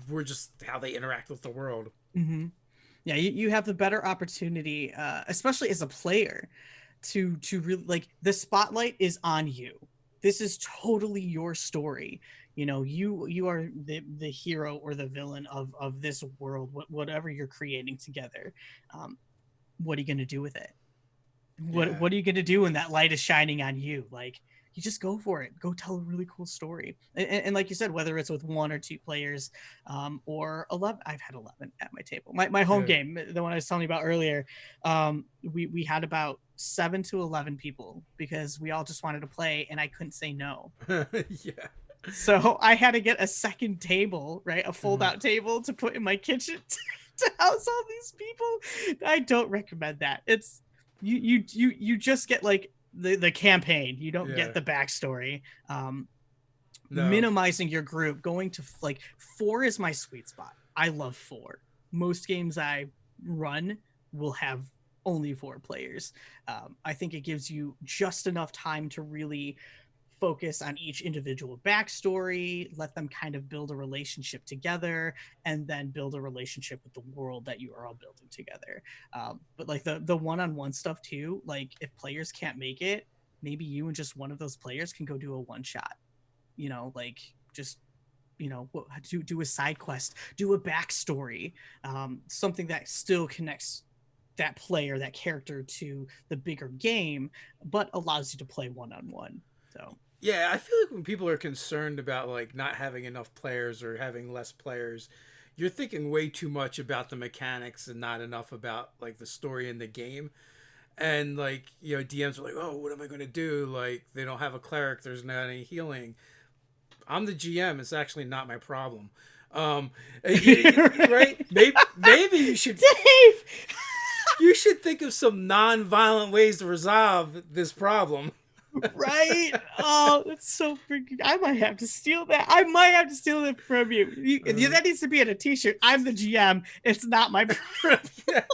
Speaker 1: we're just how they interact with the world.
Speaker 2: Yeah, you have the better opportunity, especially as a player, to really, like, the spotlight is on you. This is totally your story. You are the hero or the villain of this world, whatever you're creating together. What are you going to do with it? What are you going to do when that light is shining on you? Like, you just go for it. Go tell a really cool story. And like you said, whether it's with 1 or 2 players, or 11, I've had 11 at my table. My home game, the one I was telling you about earlier, we had about 7 to 11 people because we all just wanted to play and I couldn't say no.
Speaker 1: Yeah.
Speaker 2: So I had to get a second table, right? A fold out table to put in my kitchen to house all these people. I don't recommend that. It's you just get like the campaign. You don't get the backstory. No. Minimizing your group, going to like 4 is my sweet spot. I love 4. Most games I run will have only 4 players. I think it gives you just enough time to really focus on each individual backstory, let them kind of build a relationship together, and then build a relationship with the world that you are all building together. But like the one-on-one stuff too, like if players can't make it, maybe you and just one of those players can go do a 1-shot. like just do a side quest, do a backstory, something that still connects that player, that character to the bigger game, but allows you to play one-on-one. So
Speaker 1: Yeah, I feel like when people are concerned about like not having enough players or having less players, you're thinking way too much about the mechanics and not enough about like the story in the game. And like, DMs are like, "Oh, what am I going to do? Like they don't have a cleric, there's not any healing." I'm the GM, it's actually not my problem. Um right? Maybe you should
Speaker 2: Dave.
Speaker 1: you should think of some non-violent ways to resolve this problem.
Speaker 2: Right? Oh, that's so freaking. I might have to steal that. I might have to steal it from you. That needs to be in a t-shirt. I'm the GM. It's not my problem.
Speaker 1: Yeah.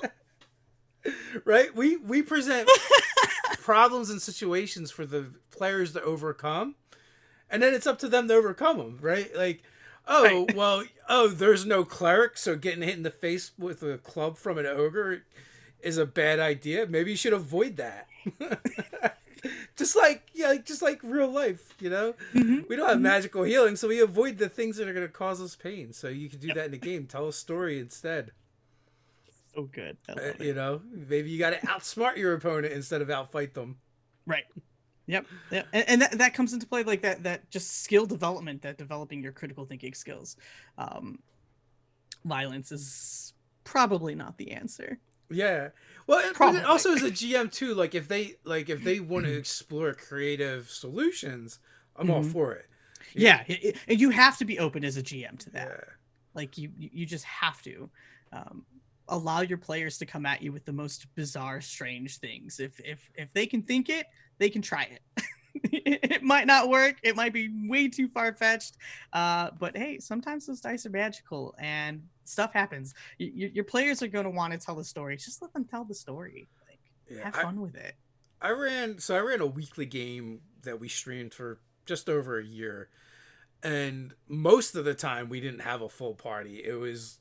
Speaker 1: Right? We present problems and situations for the players to overcome, and then it's up to them to overcome them, right? Like,
Speaker 2: Right.
Speaker 1: there's no cleric, so getting hit in the face with a club from an ogre is a bad idea. Maybe you should avoid that. just like real life, we don't have magical healing, so we avoid the things that are going to cause us pain. So you can do that in the game. Tell a story instead.
Speaker 2: So good. I love it.
Speaker 1: Maybe you got to outsmart your opponent instead of outfight them.
Speaker 2: Right. Yep. And that comes into play, like that just skill development, that developing your critical thinking skills. Violence is probably not the answer.
Speaker 1: Yeah. Well, but also as a GM too, like if they want to explore creative solutions, I'm all for it.
Speaker 2: Yeah, and you have to be open as a GM to that.
Speaker 1: Yeah.
Speaker 2: Like you just have to allow your players to come at you with the most bizarre, strange things. If they can think it, they can try it. It might not work. It might be way too far-fetched. But hey, sometimes those dice are magical and stuff happens. Your players are going to want to tell the story. Just let them tell the story. Have fun with it.
Speaker 1: I ran a weekly game that we streamed for just over a year. And most of the time we didn't have a full party. It was,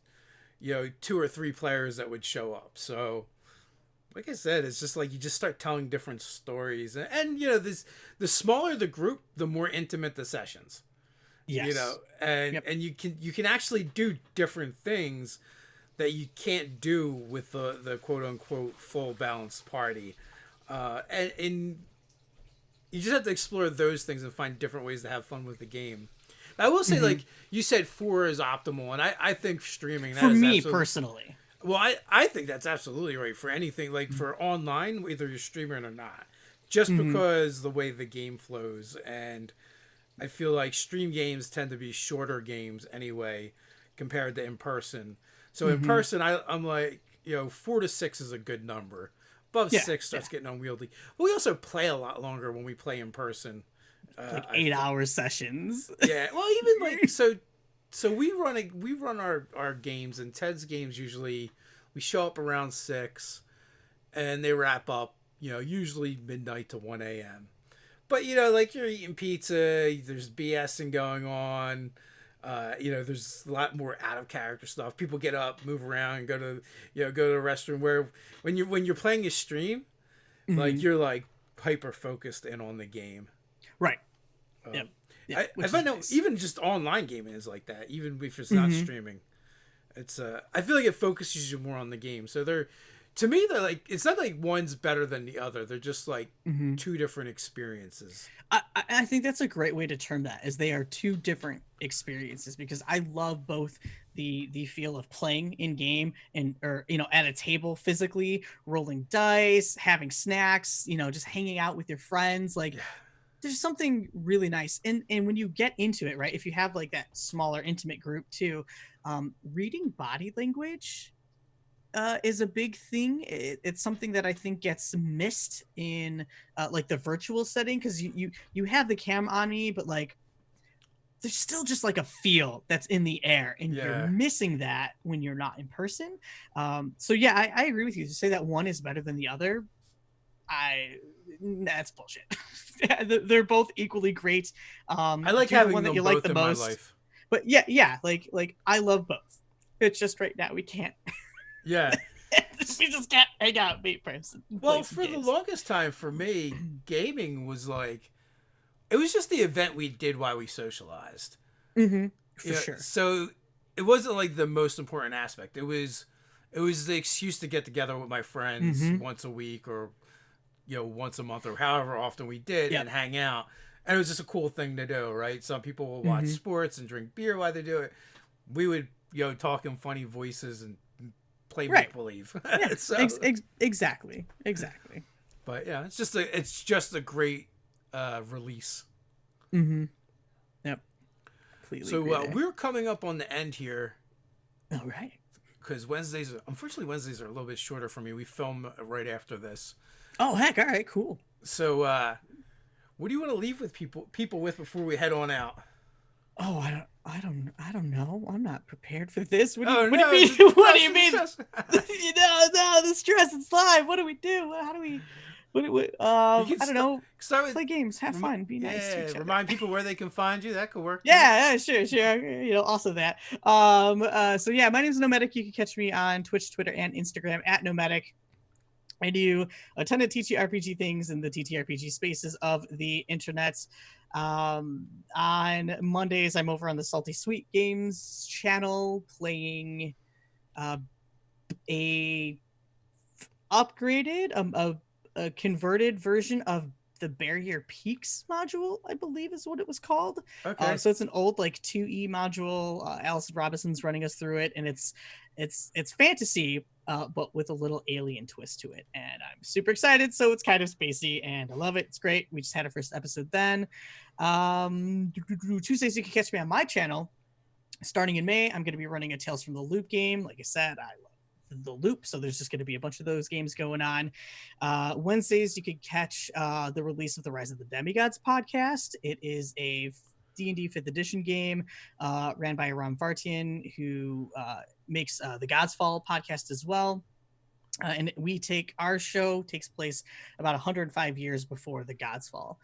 Speaker 1: 2 or 3 players that would show up. So like I said, it's just like you just start telling different stories, and the smaller the group, the more intimate the sessions.
Speaker 2: Yes.
Speaker 1: And you can actually do different things that you can't do with the quote unquote full balanced party, and you just have to explore those things and find different ways to have fun with the game. I will say, like you said, 4 is optimal, and I think streaming
Speaker 2: for me personally.
Speaker 1: Well, I think that's absolutely right for anything, like for online, whether you're streaming or not, just because the way the game flows. And I feel like stream games tend to be shorter games anyway, compared to in person. So in person, I'm like, 4 to 6 is a good number. Above 6 starts getting unwieldy. But we also play a lot longer when we play in person.
Speaker 2: Like 8-hour sessions.
Speaker 1: Yeah. Well, even like, so we run our games, and Ted's games usually we show up around 6 and they wrap up, usually midnight to 1 a.m. But like you're eating pizza, there's BSing going on. There's a lot more out of character stuff. People get up, move around, go to the restroom. Where when you're playing a stream, like you're like hyper focused in on the game.
Speaker 2: Right. Yep.
Speaker 1: Yeah, I find nice. Even just online gaming is like that. Even if it's not streaming, it's I feel like it focuses you more on the game. So to me, they're like, it's not like one's better than the other. They're just like 2 different experiences.
Speaker 2: I think that's a great way to term that, is they are 2 different experiences, because I love both the feel of playing in game or at a table physically, rolling dice, having snacks, just hanging out with your friends, like. Yeah. There's something really nice. And when you get into it, right, if you have like that smaller intimate group too, reading body language is a big thing. It's something that I think gets missed in like the virtual setting, because you have the cam on me, but like there's still just like a feel that's in the air, and you're missing that when you're not in person. So yeah, I agree with you to say that one is better than the other. That's bullshit. They're both equally great.
Speaker 1: I like having one that you like the most. My life.
Speaker 2: But yeah, like I love both. It's just right now we can't.
Speaker 1: Yeah.
Speaker 2: We just can't hang out, meet person.
Speaker 1: Well, for the longest time for me, gaming was like, it was just the event we did while we socialized.
Speaker 2: For sure.
Speaker 1: So it wasn't like the most important aspect. It was the excuse to get together with my friends once a week or once a month or however often we did and hang out. And it was just a cool thing to do, right? Some people will watch sports and drink beer while they do it. We would talk in funny voices and play make believe.
Speaker 2: Yeah,
Speaker 1: so,
Speaker 2: exactly.
Speaker 1: But yeah, it's just a great release.
Speaker 2: Yep. Completely.
Speaker 1: So we're coming up on the end here.
Speaker 2: All right.
Speaker 1: Because unfortunately Wednesdays are a little bit shorter for me. We film right after this.
Speaker 2: Oh heck! All right, cool.
Speaker 1: So, what do you want to leave with people with before we head on out?
Speaker 2: Oh, I don't know. I'm not prepared for this. What do you mean?
Speaker 1: No,
Speaker 2: What do you mean? No, the stress. It's live. What do we do? How do we? I don't know. Play games. Have fun. Be nice to each other.
Speaker 1: Remind people where they can find you. That could work.
Speaker 2: Yeah, sure. Also that. So yeah, my name is Nomadic. You can catch me on Twitch, Twitter, and Instagram at Nomadic. I do a ton of TTRPG things in the TTRPG spaces of the internet. On Mondays, I'm over on the Salty Sweet Games channel playing a upgraded, a converted version of the Barrier Peaks module, I believe is what it was called.
Speaker 1: Okay.
Speaker 2: So it's an old 2E module. Alison Robinson's running us through it, and it's fantasy, but with a little alien twist to it. And I'm super excited. So it's kind of spacey, and I love it. It's great. We just had our first episode then. Tuesdays you can catch me on my channel. Starting in May, I'm going to be running a Tales from the Loop game. Like I said, I love the Loop, so there's just going to be a bunch of those games going on. Wednesdays you can catch the release of the Rise of the Demigods podcast. It is a D&D 5th edition game ran by Aram Vartian, who makes the Gods Fall podcast as well. And our show takes place about 105 years before the Gods Fall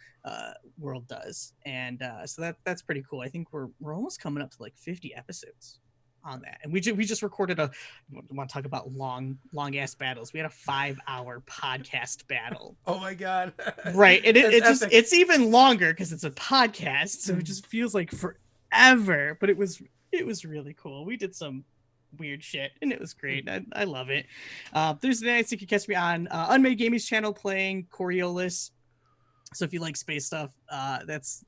Speaker 2: world does, and so that's pretty cool. I think we're almost coming up to 50 episodes on that, and we just recorded I want to talk about long ass battles. We had a 5-hour podcast battle.
Speaker 1: Oh my god!
Speaker 2: Right, and it's even longer because it's a podcast, so it just feels like forever. But it was really cool. We did some weird shit, and it was great. I love it. Thursday nights you can catch me on Unmade Gaming's channel playing Coriolis. So if you like space stuff, that's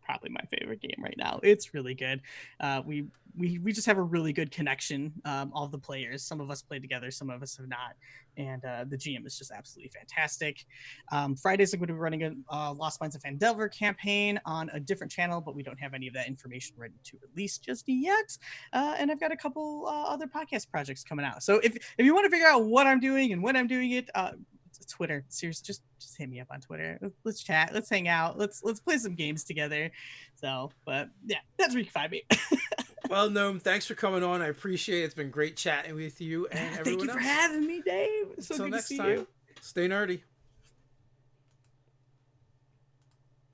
Speaker 2: probably my favorite game right now. It's really good. We just have a really good connection. All the players, some of us play together, some of us have not, and the GM is just absolutely fantastic. Fridays I'm going to be running a Lost Mines of Phandelver campaign on a different channel, but we don't have any of that information ready to release just yet. And I've got a couple other podcast projects coming out. So if you want to figure out what I'm doing and when I'm doing it, Twitter, seriously, just hit me up on Twitter. Let's chat, let's hang out, let's play some games together. So, but yeah, that's where you can find me.
Speaker 1: Well, Gnome, thanks for coming on. I appreciate it. It's been great chatting with you and everyone else.
Speaker 2: Thank you for having me, Dave. So
Speaker 1: Until
Speaker 2: good
Speaker 1: next
Speaker 2: to see
Speaker 1: time,
Speaker 2: you.
Speaker 1: stay nerdy.